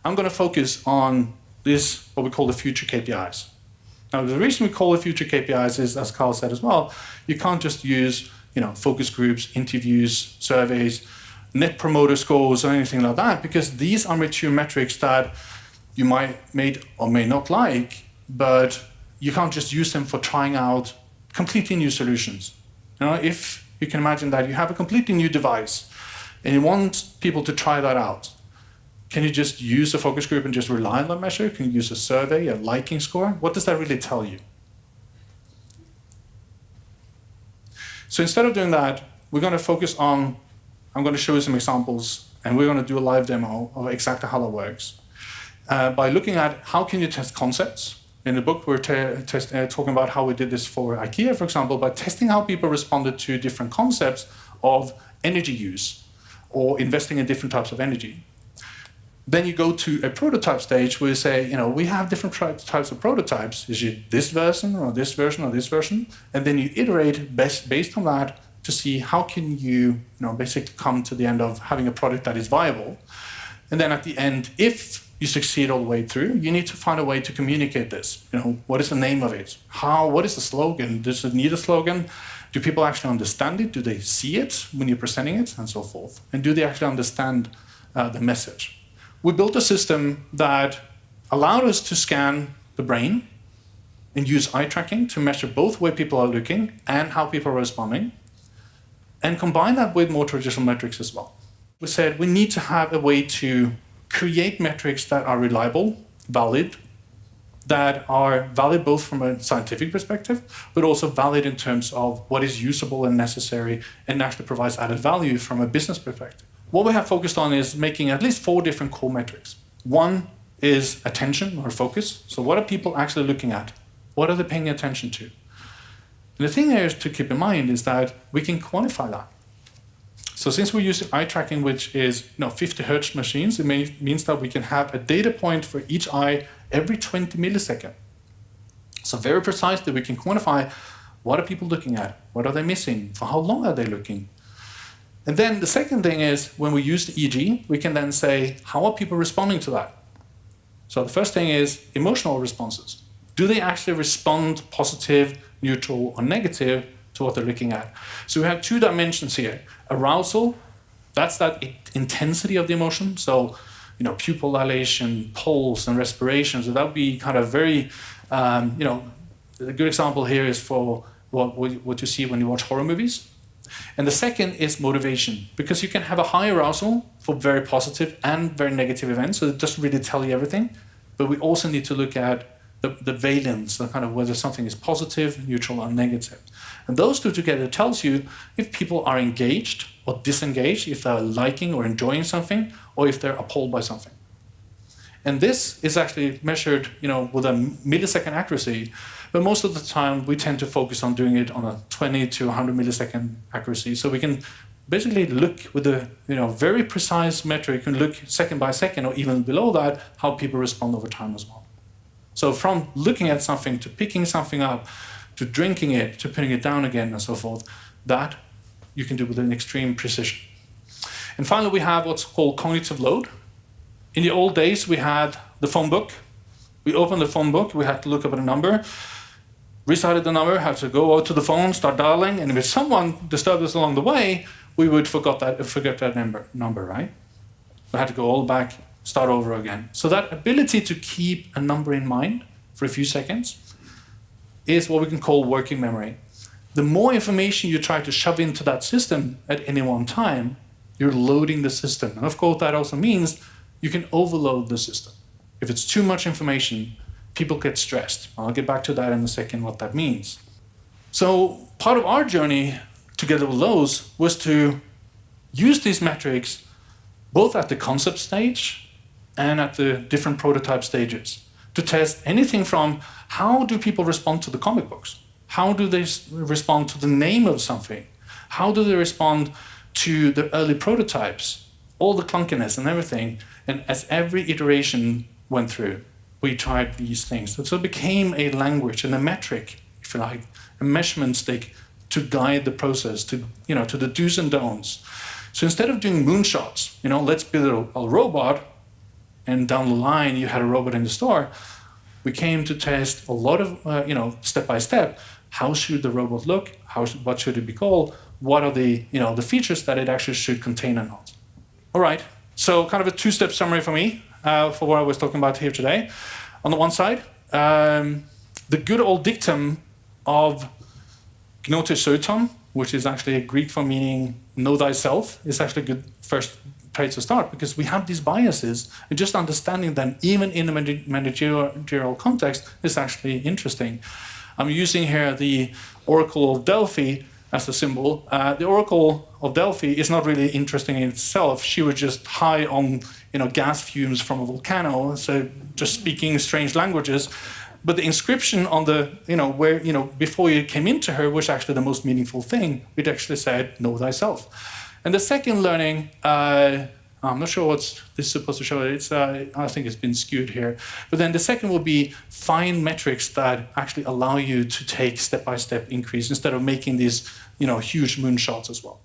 I'm going to focus on this, what we call the future KPIs. Now, the reason we call it future KPIs is, as Carl said as well, you can't just use focus groups, interviews, surveys, net promoter scores, or anything like that, because these are mature metrics that you may or may not like, but you can't just use them for trying out completely new solutions. If you can imagine that you have a completely new device and you want people to try that out, can you just use a focus group and just rely on that measure? Can you use a survey, a liking score? What does that really tell you? So instead of doing that, we're going to focus on, I'm going to show you some examples, and we're going to do a live demo of exactly how that works. By looking at how can you test concepts. In the book, we're talking about how we did this for IKEA, for example, by testing how people responded to different concepts of energy use or investing in different types of energy. Then you go to a prototype stage where you say, we have different types of prototypes. Is it this version or this version or this version? And then you iterate based on that to see how can you, basically come to the end of having a product that is viable. And then at the end, if you succeed all the way through, you need to find a way to communicate this. What is the name of it? What is the slogan? Does it need a slogan? Do people actually understand it? Do they see it when you're presenting it? And so forth. And do they actually understand the message? We built a system that allowed us to scan the brain and use eye tracking to measure both where people are looking and how people are responding, and combine that with more traditional metrics as well. We said we need to have a way to create metrics that are reliable, valid, that are valid both from a scientific perspective, but also valid in terms of what is usable and necessary and actually provides added value from a business perspective. What we have focused on is making at least 4 different core metrics. One is attention or focus. So what are people actually looking at? What are they paying attention to? And the thing here to keep in mind is that we can quantify that. So since we're using eye tracking, which is 50 Hertz machines, it means that we can have a data point for each eye every 20 milliseconds. So very precisely, we can quantify what are people looking at? What are they missing? For how long are they looking? And then the second thing is, when we use the EEG, we can then say, how are people responding to that? So the first thing is emotional responses. Do they actually respond positive, neutral, or negative to what they're looking at? So we have 2 dimensions here. Arousal, that's that intensity of the emotion. So, pupil dilation, pulse, and respiration. So that would be kind of very, a good example here is for what you see when you watch horror movies. And the second is motivation, because you can have a high arousal for very positive and very negative events, so it doesn't really tell you everything. But we also need to look at the valence, the kind of whether something is positive, neutral, or negative. And those 2 together tells you if people are engaged or disengaged, if they're liking or enjoying something, or if they're appalled by something. And this is actually measured, with a millisecond accuracy. But most of the time, we tend to focus on doing it on a 20 to 100 millisecond accuracy. So we can basically look with a very precise metric, and look second by second or even below that, how people respond over time as well. So from looking at something to picking something up, to drinking it, to putting it down again and so forth, that you can do with an extreme precision. And finally, we have what's called cognitive load. In the old days, we had the phone book. We opened the phone book, we had to look up a number, recited the number, had to go out to the phone, start dialing, and if someone disturbed us along the way, we would forget that number, right? We had to go all back, start over again. So that ability to keep a number in mind for a few seconds is what we can call working memory. The more information you try to shove into that system at any one time, you're loading the system. And of course, that also means you can overload the system. If it's too much information, people get stressed. I'll get back to that in a second, what that means. So part of our journey together with Lowe's was to use these metrics both at the concept stage and at the different prototype stages to test anything from how do people respond to the comic books? How do they respond to the name of something? How do they respond to the early prototypes? All the clunkiness and everything. And as every iteration went through, we tried these things. So it became a language and a metric, if you like, a measurement stick to guide the process, to the do's and don'ts. So instead of doing moonshots, let's build a robot, and down the line you had a robot in the store, we came to test a lot of, step by step. How should the robot look? What should it be called? What are the, the features that it actually should contain or not? All right. So kind of a two-step summary for me for what I was talking about here today. On the one side, the good old dictum of gnote soton, which is actually a Greek for meaning know thyself, is actually a good first place to start, because we have these biases, and just understanding them, even in a managerial context, is actually interesting. I'm using here the Oracle of Delphi as a symbol. The Oracle of Delphi is not really interesting in itself. She was just high on gas fumes from a volcano, so just speaking strange languages. But the inscription on the, where, before you came into her was actually the most meaningful thing. It actually said, know thyself. And the second learning, I'm not sure what this is supposed to show. It's, I think it's been skewed here. But then the second will be find metrics that actually allow you to take step-by-step increase instead of making these, huge moonshots as well.